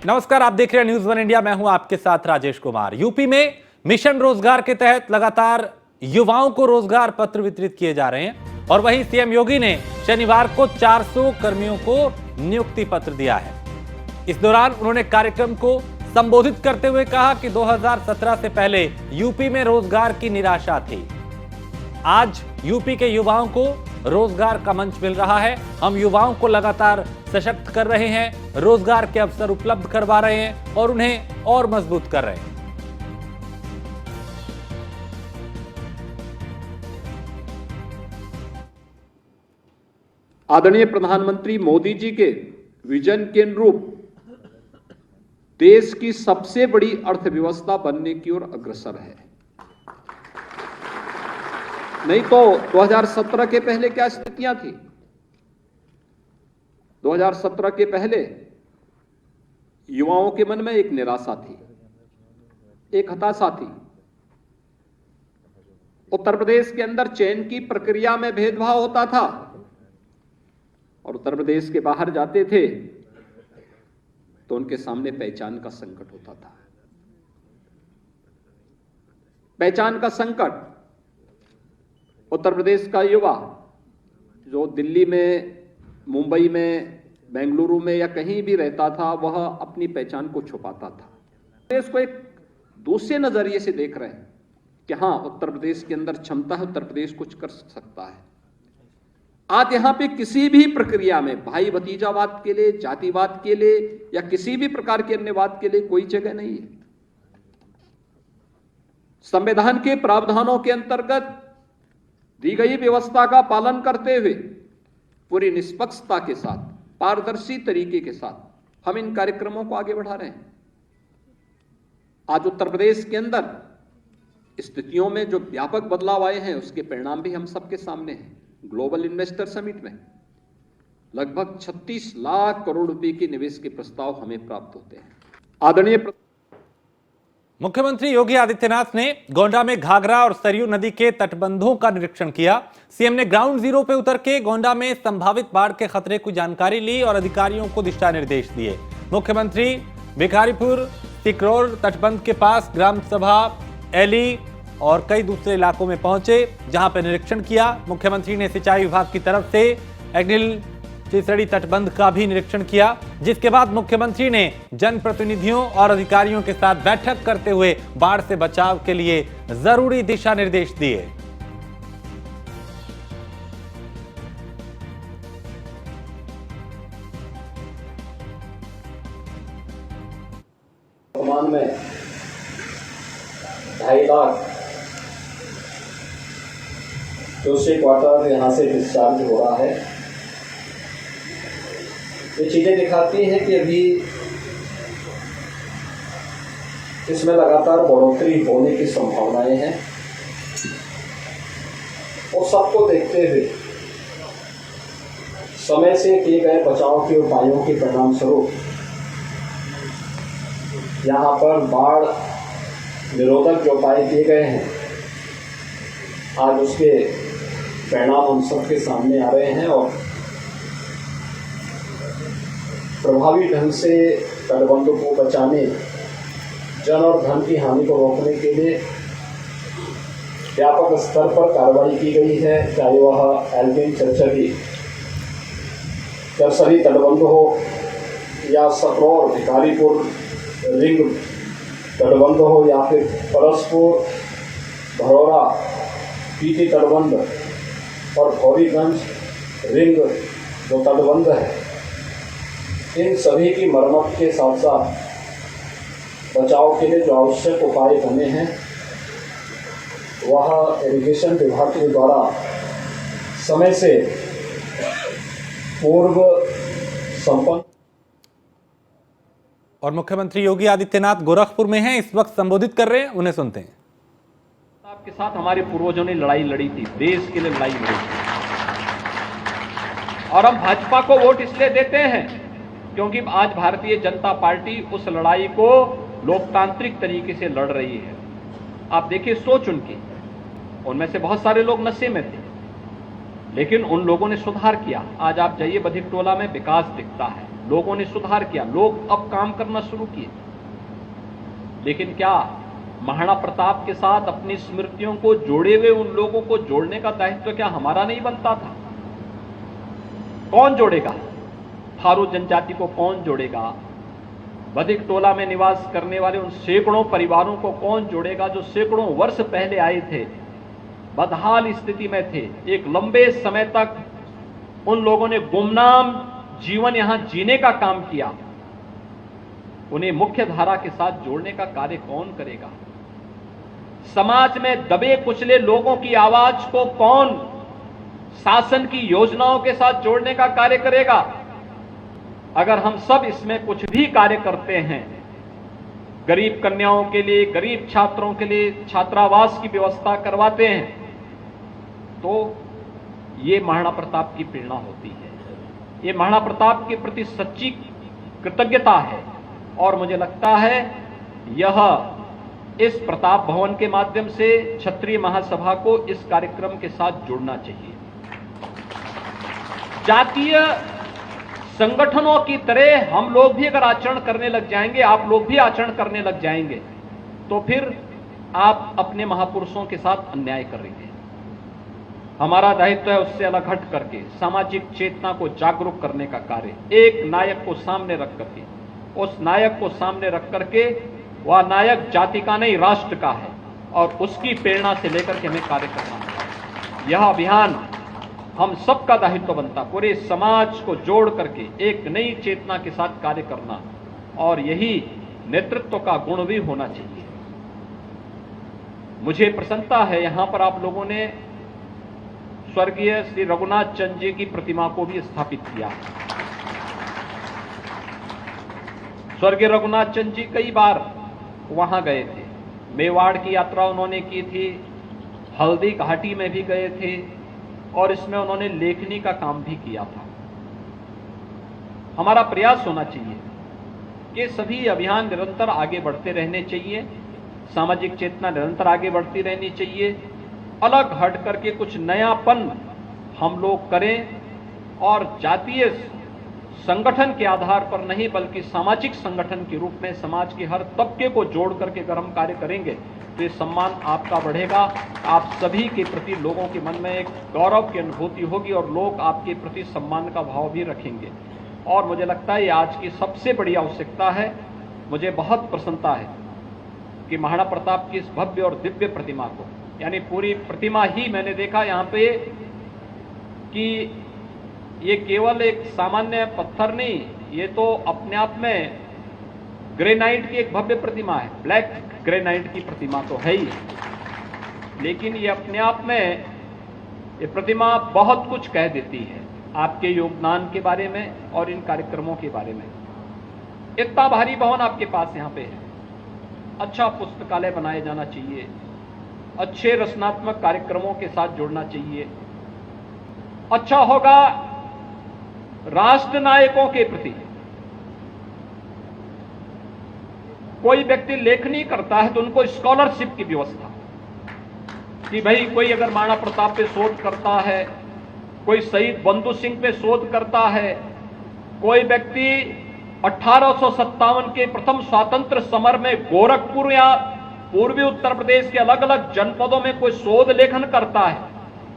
नमस्कार, आप देख रहे हैं न्यूज़ वन इंडिया। मैं हूं आपके साथ राजेश कुमार। यूपी में मिशन रोजगार के तहत लगातार युवाओं को रोजगार पत्र वितरित किए जा रहे हैं और वहीं सीएम योगी ने शनिवार को 400 कर्मियों को नियुक्ति पत्र दिया है। इस दौरान उन्होंने कार्यक्रम को संबोधित करते हुए कहा कि 2017 से पहले यूपी में रोजगार की निराशा थी। आज यूपी के युवाओं को रोजगार का मंच मिल रहा है। हम युवाओं को लगातार सशक्त कर रहे हैं, रोजगार के अवसर उपलब्ध करवा रहे हैं और उन्हें और मजबूत कर रहे हैं। आदरणीय प्रधानमंत्री मोदी जी के विजन के अनुरूप देश की सबसे बड़ी अर्थव्यवस्था बनने की ओर अग्रसर है। नहीं तो 2017 के पहले क्या स्थितियां थी? 2017 के पहले युवाओं के मन में एक निराशा थी, एक हताशा थी। उत्तर प्रदेश के अंदर चयन की प्रक्रिया में भेदभाव होता था और उत्तर प्रदेश के बाहर जाते थे तो उनके सामने पहचान का संकट होता था। पहचान का संकट। उत्तर प्रदेश का युवा जो दिल्ली में, मुंबई में, बेंगलुरु में या कहीं भी रहता था, वह अपनी पहचान को छुपाता था। देश को एक दूसरे नजरिए से देख रहे हैं कि हां, उत्तर प्रदेश के अंदर क्षमता है, उत्तर प्रदेश कुछ कर सकता है। आज यहां पे किसी भी प्रक्रिया में भाई भतीजावाद के लिए, जातिवाद के लिए या किसी भी प्रकार के अन्य बात के लिए कोई जगह नहीं है। संविधान के प्रावधानों के अंतर्गत दी गई व्यवस्था का पालन करते हुए पूरी निष्पक्षता के साथ, पारदर्शी तरीके के साथ हम इन कार्यक्रमों को आगे बढ़ा रहे हैं। आज उत्तर प्रदेश के अंदर स्थितियों में जो व्यापक बदलाव आए हैं उसके परिणाम भी हम सबके सामने हैं। ग्लोबल इन्वेस्टर समिट में लगभग 36 लाख करोड़ रुपए के निवेश के प्रस्ताव हमें प्राप्त होते हैं। आदरणीय मुख्यमंत्री योगी आदित्यनाथ ने गोंडा में घाघरा और सरयू नदी के तटबंधों का निरीक्षण किया। सीएम ने ग्राउंड जीरो पे उतर के गोंडा में संभावित बाढ़ के खतरे की जानकारी ली और अधिकारियों को दिशा निर्देश दिए। मुख्यमंत्री भिखारीपुर, तिकरौर तटबंध के पास ग्राम सभा, एली और कई दूसरे इलाकों में पहुंचे, जहां पर निरीक्षण किया। मुख्यमंत्री ने सिंचाई विभाग की तरफ से एग्निल चिसड़ी तटबंध का भी निरीक्षण किया, जिसके बाद मुख्यमंत्री ने जनप्रतिनिधियों और अधिकारियों के साथ बैठक करते हुए बाढ़ से बचाव के लिए जरूरी दिशा निर्देश दिए। वर्तमान में 2.5 लाख क्यूसेक वाटर यहाँ से डिस्चार्ज हो रहा है। ये चीज़ें दिखाती हैं कि अभी इसमें लगातार बढ़ोतरी होने की संभावनाएं हैं और सबको देखते हुए समय से किए गए बचाव के उपायों के परिणाम स्वरूप यहाँ पर बाढ़ निरोधक जो उपाय किए गए हैं, आज उसके परिणाम हम सबके सामने आ रहे हैं और प्रभावी ढंग से तटबंधों को बचाने, जन और धन की हानि को रोकने के लिए व्यापक स्तर पर कार्रवाई की गई है। चाहे वह एल्गिन चरचरी तरसरी तटबंध हो या सकरौर भिखारीपुर रिंग तटबंध हो या फिर परसपुर, भरौरा पीटी तटबंध और भौरीगंज रिंग जो तटबंध है, इन सभी की मरम्मत के साथ साथ बचाव के लिए जो आवश्यक उपाय बने हैं वह इरिगेशन विभाग के द्वारा समय से पूर्व संपन्न। और मुख्यमंत्री योगी आदित्यनाथ गोरखपुर में हैं, इस वक्त संबोधित कर रहे हैं, उन्हें सुनते हैं। आपके साथ हमारे पूर्वजों ने लड़ाई लड़ी थी, देश के लिए लड़ाई लड़ी थी और हम भाजपा को वोट इसलिए देते हैं क्योंकि आज भारतीय जनता पार्टी उस लड़ाई को लोकतांत्रिक तरीके से लड़ रही है। आप देखिए सोच उनकी, उनमें से बहुत सारे लोग नशे में थे, लेकिन उन लोगों ने सुधार किया। आज आप जाइए बधिक टोला में विकास दिखता है, लोगों ने सुधार किया, लोग अब काम करना शुरू किए। लेकिन क्या महाराणा प्रताप के साथ अपनी स्मृतियों को जोड़े हुए उन लोगों को जोड़ने का दायित्व क्या हमारा नहीं बनता था? कौन जोड़ेगा? थारू जनजाति को कौन जोड़ेगा? बधिक टोला में निवास करने वाले उन सैकड़ों परिवारों को कौन जोड़ेगा जो सैकड़ों वर्ष पहले आए थे, बदहाल स्थिति में थे। एक लंबे समय तक उन लोगों ने गुमनाम जीवन यहां जीने का काम किया। उन्हें मुख्य धारा के साथ जोड़ने का कार्य कौन करेगा? समाज में दबे कुचले लोगों की आवाज को कौन शासन की योजनाओं के साथ जोड़ने का कार्य करेगा? अगर हम सब इसमें कुछ भी कार्य करते हैं, गरीब कन्याओं के लिए, गरीब छात्रों के लिए छात्रावास की व्यवस्था करवाते हैं, तो ये महाराणा प्रताप की प्रेरणा होती है। ये महाराणा प्रताप के प्रति सच्ची कृतज्ञता है। और मुझे लगता है यह इस प्रताप भवन के माध्यम से क्षत्रिय महासभा को इस कार्यक्रम के साथ जुड़ना चाहिए। जातीय संगठनों की तरह हम लोग भी अगर आचरण करने लग जाएंगे, आप लोग भी आचरण करने लग जाएंगे, तो फिर आप अपने महापुरुषों के साथ अन्याय करेंगे। हमारा दायित्व है उससे अलग हट करके सामाजिक चेतना को जागरूक करने का कार्य, एक नायक को सामने रख करके, उस नायक को सामने रख करके, वह नायक जाति का नहीं राष्ट्र का है और उसकी प्रेरणा से लेकर के हमें कार्य करना है। यह अभियान हम सबका दायित्व बनता, पूरे समाज को जोड़ करके एक नई चेतना के साथ कार्य करना, और यही नेतृत्व का गुण भी होना चाहिए। मुझे प्रसन्नता है यहां पर आप लोगों ने स्वर्गीय श्री रघुनाथ चंद जी की प्रतिमा को भी स्थापित किया। स्वर्गीय रघुनाथ चंद जी कई बार वहां गए थे, मेवाड़ की यात्रा उन्होंने की थी, हल्दी घाटी में भी गए थे, और इसमें उन्होंने लेखनी का काम भी किया था। हमारा प्रयास होना चाहिए कि सभी अभियान निरंतर आगे बढ़ते रहने चाहिए, सामाजिक चेतना निरंतर आगे बढ़ती रहनी चाहिए, अलग हट करके कुछ नयापन हम लोग करें, और जातीय संगठन के आधार पर नहीं बल्कि सामाजिक संगठन के रूप में समाज के हर तबके को जोड़ करके अगर हम कार्य करेंगे तो ये सम्मान आपका बढ़ेगा। आप सभी के प्रति लोगों के मन में एक गौरव की अनुभूति होगी और लोग आपके प्रति सम्मान का भाव भी रखेंगे। और मुझे लगता है ये आज की सबसे बड़ी आवश्यकता है। मुझे बहुत प्रसन्नता है कि महाराणा प्रताप की इस भव्य और दिव्य प्रतिमा को, यानी पूरी प्रतिमा ही मैंने देखा यहाँ पे कि ये केवल एक सामान्य पत्थर नहीं, ये तो अपने आप में ग्रेनाइट की एक भव्य प्रतिमा है, ब्लैक ग्रेनाइट की प्रतिमा तो है ही, लेकिन ये अपने आप में ये प्रतिमा बहुत कुछ कह देती है आपके योगदान के बारे में और इन कार्यक्रमों के बारे में। इतना भारी भवन आपके पास यहाँ पे है, अच्छा पुस्तकालय बनाया जाना चाहिए, अच्छे रचनात्मक कार्यक्रमों के साथ जुड़ना चाहिए। अच्छा होगा राष्ट्र नायकों के प्रति, कोई व्यक्ति लेखनी करता है तो उनको स्कॉलरशिप की व्यवस्था, कि भाई कोई अगर महाराणा प्रताप पे शोध करता है, कोई शहीद बंधु सिंह पे शोध करता है, कोई व्यक्ति 1857 के प्रथम स्वातंत्र समर में गोरखपुर या पूर्वी उत्तर प्रदेश के अलग अलग जनपदों में कोई शोध लेखन करता है,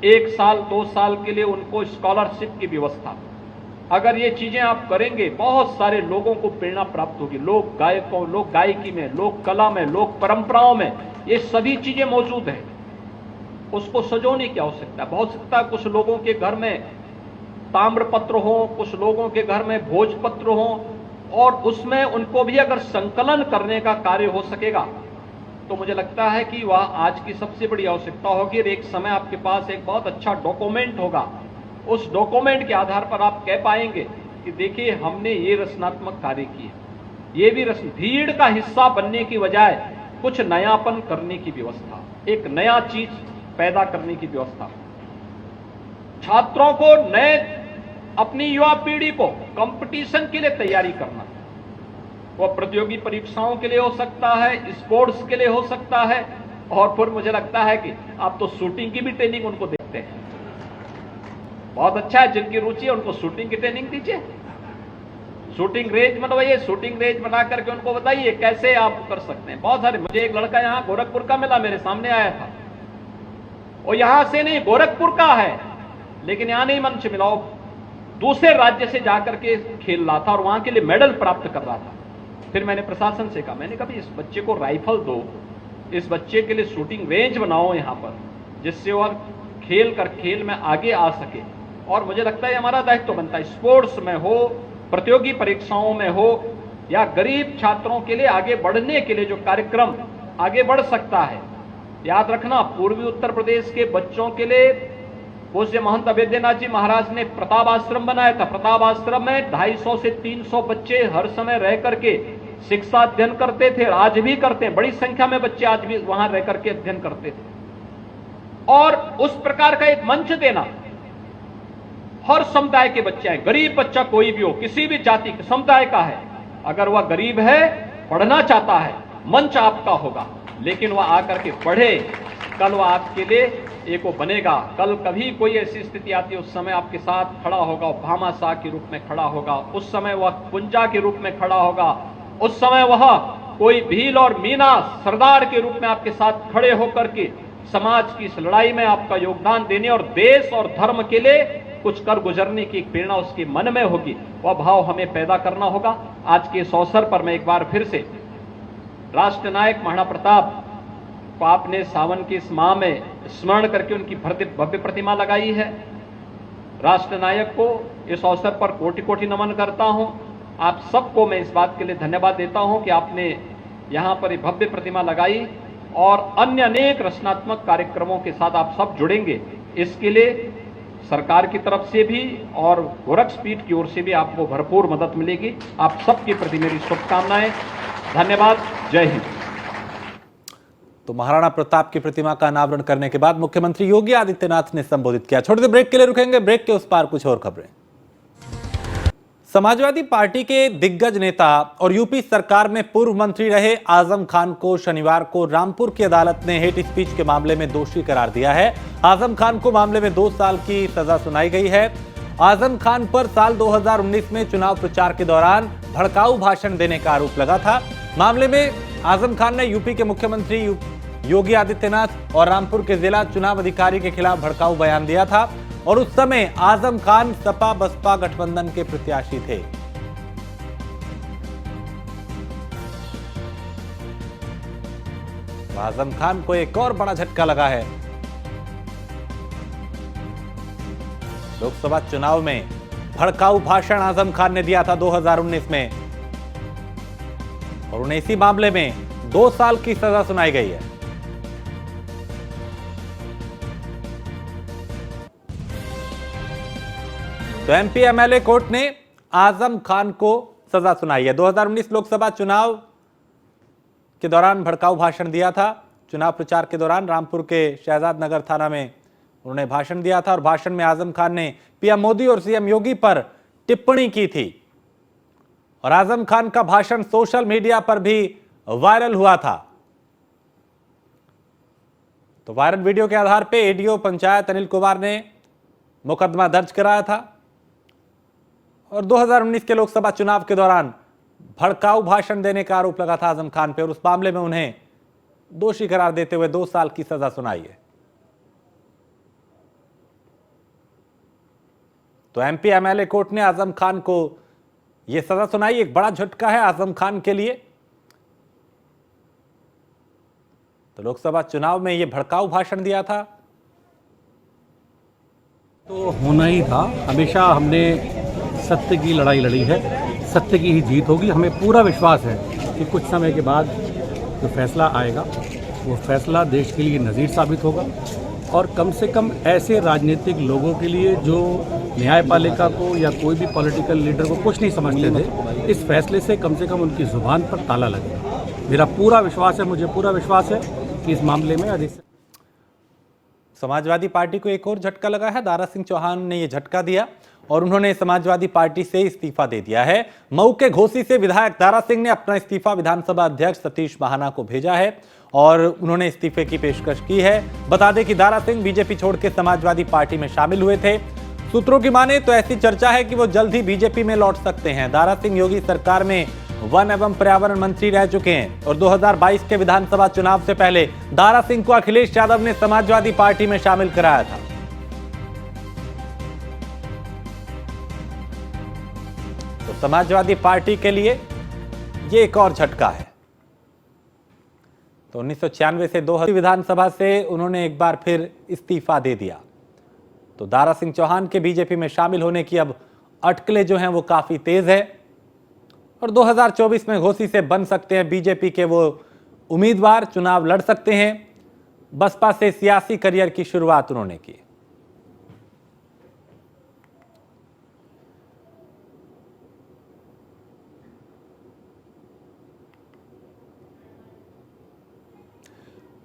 1 साल 2 साल के लिए उनको स्कॉलरशिप की व्यवस्था। अगर ये चीजें आप करेंगे, बहुत सारे लोगों को प्रेरणा प्राप्त होगी। लोक गायकों, लोक गायकी में, लोक कला में, लोक परंपराओं में ये सभी चीजें मौजूद हैं। उसको सजोने की आवश्यकता है। बहुत सकता है कुछ लोगों के घर में ताम्रपत्र हो, कुछ लोगों के घर में भोजपत्र हो, और उसमें उनको भी अगर संकलन करने का कार्य हो सकेगा तो मुझे लगता है कि वह आज की सबसे बड़ी आवश्यकता होगी। और एक समय आपके पास एक बहुत अच्छा डॉक्यूमेंट होगा, उस डॉक्यूमेंट के आधार पर आप कह पाएंगे कि देखिए हमने ये रचनात्मक कार्य किए, ये भी भीड़ का हिस्सा बनने की बजाय कुछ नयापन करने की व्यवस्था, एक नया चीज पैदा करने की व्यवस्था, छात्रों को नए, अपनी युवा पीढ़ी को कंपटीशन के लिए तैयारी करना। वो प्रतियोगी परीक्षाओं के लिए हो सकता है, स्पोर्ट्स के लिए हो सकता है, और फिर मुझे लगता है कि आप तो शूटिंग की भी ट्रेनिंग उनको देते हैं। बहुत अच्छा है, जिनकी रुचि है उनको शूटिंग की ट्रेनिंग दीजिए। शूटिंग रेंज बनवाइए, शूटिंग रेंज बना करके उनको बताइए कैसे आप कर सकते हैं। बहुत सारे, मुझे एक लड़का यहाँ गोरखपुर का मिला, मेरे सामने आया था, वो यहां से नहीं गोरखपुर का है, लेकिन यहां नहीं मंच मिला, वो दूसरे राज्य से जाकर के खेल रहा था और वहां के लिए मेडल प्राप्त कर रहा था। फिर मैंने प्रशासन से कहा, मैंने कहा इस बच्चे को राइफल दो, इस बच्चे के लिए शूटिंग रेंज बनाओ यहां पर, जिससे वह खेल में आगे आ सके। और मुझे लगता है हमारा दायित्व बनता है, स्पोर्ट्स में हो, प्रतियोगी परीक्षाओं में हो, या गरीब छात्रों के लिए आगे बढ़ने के लिए जो कार्यक्रम आगे बढ़ सकता है। याद रखना, पूर्वी उत्तर प्रदेश के बच्चों के लिए पूज्य महंत अवेद्यनाथ जी महाराज ने प्रताप आश्रम बनाया था। प्रताप आश्रम में 250 से 300 बच्चे हर समय रह करके शिक्षा अध्ययन करते थे, आज भी करते हैं, बड़ी संख्या में बच्चे आज भी वहां रह करके अध्ययन करते थे। और उस प्रकार का एक मंच देना, हर समुदाय के बच्चे हैं, गरीब बच्चा कोई भी हो, किसी भी जाति के समुदाय का है, अगर वह गरीब है, पढ़ना चाहता है, मंच आपका होगा, लेकिन वह आकर के पढ़े, कल वह आपके लिए एक वो बनेगा। कल कभी कोई ऐसी स्थिति आती है, उस समय आपके साथ खड़ा होगा, भामाशाह के रूप में खड़ा होगा, उस समय वह कुंजा के रूप में खड़ा होगा, उस समय वह कोई भील और मीना सरदार के रूप में आपके साथ खड़े होकर के समाज की इस लड़ाई में आपका योगदान देने और देश और धर्म के लिए कुछ कर गुजरने की एक प्रेरणा उसके मन में होगी। वह भाव हमें पैदा करना होगा। आज के इस अवसर पर मैं एक बार फिर से राष्ट्र नायक महाराणा प्रताप को आपने सावन की इस माह में स्मरण करके उनकी भव्य प्रतिमा लगाई है। राष्ट्र नायक को इस अवसर पर कोटि कोटि नमन करता हूं। आप सबको मैं इस बात के लिए धन्यवाद देता हूं कि आपने यहां पर भव्य प्रतिमा लगाई और अन्य अनेक रचनात्मक कार्यक्रमों के साथ आप सब जुड़ेंगे। इसके लिए सरकार की तरफ से भी और गोरक्षपीठ की ओर से भी आपको भरपूर मदद मिलेगी। आप सबके प्रति मेरी शुभकामनाएं। धन्यवाद। जय हिंद। तो महाराणा प्रताप की प्रतिमा का अनावरण करने के बाद मुख्यमंत्री योगी आदित्यनाथ ने संबोधित किया। छोटे से ब्रेक के लिए रुकेंगे, ब्रेक के उस पार कुछ और खबरें। समाजवादी पार्टी के दिग्गज नेता और यूपी सरकार में पूर्व मंत्री रहे आजम खान को शनिवार को रामपुर की अदालत ने हेट स्पीच के मामले में दोषी करार दिया है। आजम खान को मामले में 2 साल की सजा सुनाई गई है। आजम खान पर साल 2019 में चुनाव प्रचार के दौरान भड़काऊ भाषण देने का आरोप लगा था। मामले में आजम खान ने यूपी के मुख्यमंत्री योगी आदित्यनाथ और रामपुर के जिला चुनाव अधिकारी के खिलाफ भड़काऊ बयान दिया था और उस समय आजम खान सपा बसपा गठबंधन के प्रत्याशी थे। आजम खान को एक और बड़ा झटका लगा है। लोकसभा चुनाव में भड़काऊ भाषण आजम खान ने दिया था 2019 में और उन्हें इसी मामले में 2 साल की सजा सुनाई गई है। तो एमपी एमएलए कोर्ट ने आजम खान को सजा सुनाई है। 2019 लोकसभा चुनाव के दौरान भड़काऊ भाषण दिया था। चुनाव प्रचार के दौरान रामपुर के शहजाद नगर थाना में उन्होंने भाषण दिया था और भाषण में आजम खान ने पीएम मोदी और सीएम योगी पर टिप्पणी की थी और आजम खान का भाषण सोशल मीडिया पर भी वायरल हुआ था। तो वायरल वीडियो के आधार पर एडीओ पंचायत अनिल कुमार ने मुकदमा दर्ज कराया था और 2019 के लोकसभा चुनाव के दौरान भड़काऊ भाषण देने का आरोप लगा था आजम खान पर और उस मामले में उन्हें दोषी करार देते हुए 2 साल की सजा सुनाई है। तो एमपी एमएलए कोर्ट ने आजम खान को यह सजा सुनाई। एक बड़ा झटका है आजम खान के लिए। तो लोकसभा चुनाव में यह भड़काऊ भाषण दिया था तो होना ही था। हमेशा हमने सत्य की लड़ाई लड़ी है, सत्य की ही जीत होगी। हमें पूरा विश्वास है कि कुछ समय के बाद जो फैसला आएगा वो फैसला देश के लिए नज़ीर साबित होगा और कम से कम ऐसे राजनीतिक लोगों के लिए जो न्यायपालिका को या कोई भी पॉलिटिकल लीडर को कुछ नहीं समझते थे, इस फैसले से कम उनकी जुबान पर ताला लगेगा। मेरा पूरा विश्वास है, मुझे पूरा विश्वास है कि इस मामले में अधिक। समाजवादी पार्टी को एक और झटका लगा है। दारा सिंह चौहान ने यह झटका दिया और उन्होंने समाजवादी पार्टी से इस्तीफा दे दिया है। मऊ के घोसी से विधायक दारा सिंह ने अपना इस्तीफा विधानसभा अध्यक्ष सतीश महाना को भेजा है और उन्होंने इस्तीफे की पेशकश की है। बता दें कि दारा सिंह बीजेपी छोड़ के समाजवादी पार्टी में शामिल हुए थे। सूत्रों की माने तो ऐसी चर्चा है कि वो जल्द ही बीजेपी में लौट सकते हैं। दारा सिंह योगी सरकार में वन एवं पर्यावरण मंत्री रह चुके हैं और 2022 के विधानसभा चुनाव से पहले दारा सिंह को अखिलेश यादव ने समाजवादी पार्टी में शामिल कराया था। तो समाजवादी पार्टी के लिए ये एक और झटका है। तो 1996 से 2000 विधानसभा से उन्होंने एक बार फिर इस्तीफा दे दिया। तो दारा सिंह चौहान के बीजेपी में शामिल होने की अब अटकलें जो हैं वो काफी तेज है और 2024 में घोसी से बन सकते हैं बीजेपी के वो उम्मीदवार, चुनाव लड़ सकते हैं। बसपा से सियासी करियर की शुरुआत उन्होंने की।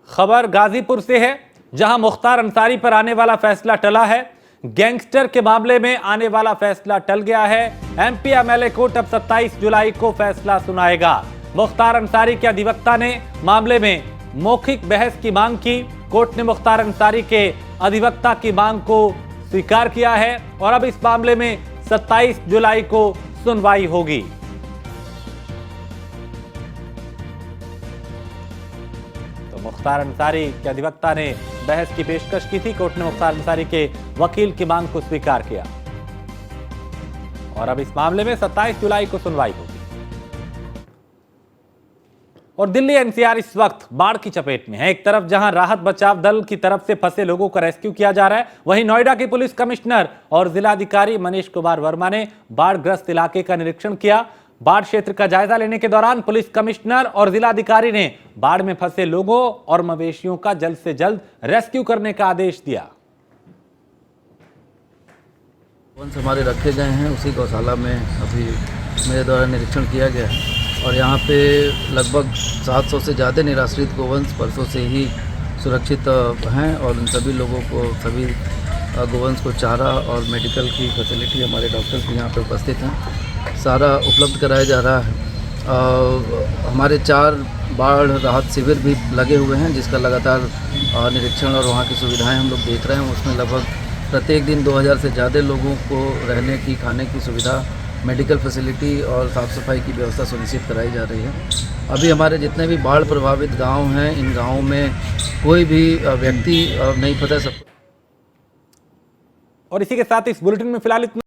खबर गाजीपुर से है, जहां मुख्तार अंसारी पर आने वाला फैसला टला है। गैंगस्टर के मामले में आने वाला फैसला टल गया है। एमपी एमएलए कोर्ट अब 27 जुलाई को फैसला सुनाएगा। मुख्तार अंसारी के अधिवक्ता ने मामले में मौखिक बहस की मांग की। कोर्ट ने मुख्तार अंसारी के अधिवक्ता की मांग को स्वीकार किया है और अब इस मामले में 27 जुलाई को सुनवाई होगी। मुख्तार अंसारी के अधिवक्ता ने बहस की पेशकश की थी। कोर्ट ने मुख्तार अंसारी के वकील की मांग को स्वीकार किया और अब इस मामले में 27 जुलाई को सुनवाई होगी। और दिल्ली एनसीआर इस वक्त बाढ़ की चपेट में है। एक तरफ जहां राहत बचाव दल की तरफ से फंसे लोगों को रेस्क्यू किया जा रहा है, वहीं नोएडा के पुलिस कमिश्नर और जिलाधिकारी मनीष कुमार वर्मा ने बाढ़ग्रस्त इलाके का निरीक्षण किया। बाढ़ क्षेत्र का जायजा लेने के दौरान पुलिस कमिश्नर और जिलाधिकारी ने बाढ़ में फंसे लोगों और मवेशियों का जल्द से जल्द रेस्क्यू करने का आदेश दिया। गोवंश हमारे रखे गए हैं, उसी गौशाला में अभी मेरे द्वारा निरीक्षण किया गया है और यहाँ पे लगभग 700 से ज़्यादा निराश्रित गोवंश परसों से ही सुरक्षित हैं और उन सभी लोगों को, सभी गोवंश को चारा और मेडिकल की फैसिलिटी हमारे डॉक्टर्स भी यहाँ पे उपस्थित हैं, सारा उपलब्ध कराया जा रहा है। हमारे 4 बाढ़ राहत शिविर भी लगे हुए हैं, जिसका लगातार निरीक्षण और वहाँ की सुविधाएं हम लोग देख रहे हैं। उसमें लगभग प्रत्येक दिन 2000 से ज़्यादा लोगों को रहने की, खाने की सुविधा, मेडिकल फैसिलिटी और साफ़ सफाई की व्यवस्था सुनिश्चित कराई जा रही है। अभी हमारे जितने भी बाढ़ प्रभावित गांव हैं, इन गांवों में कोई भी व्यक्ति नहीं फंसा। और इसी के साथ इस बुलेटिन में फिलहाल इतना।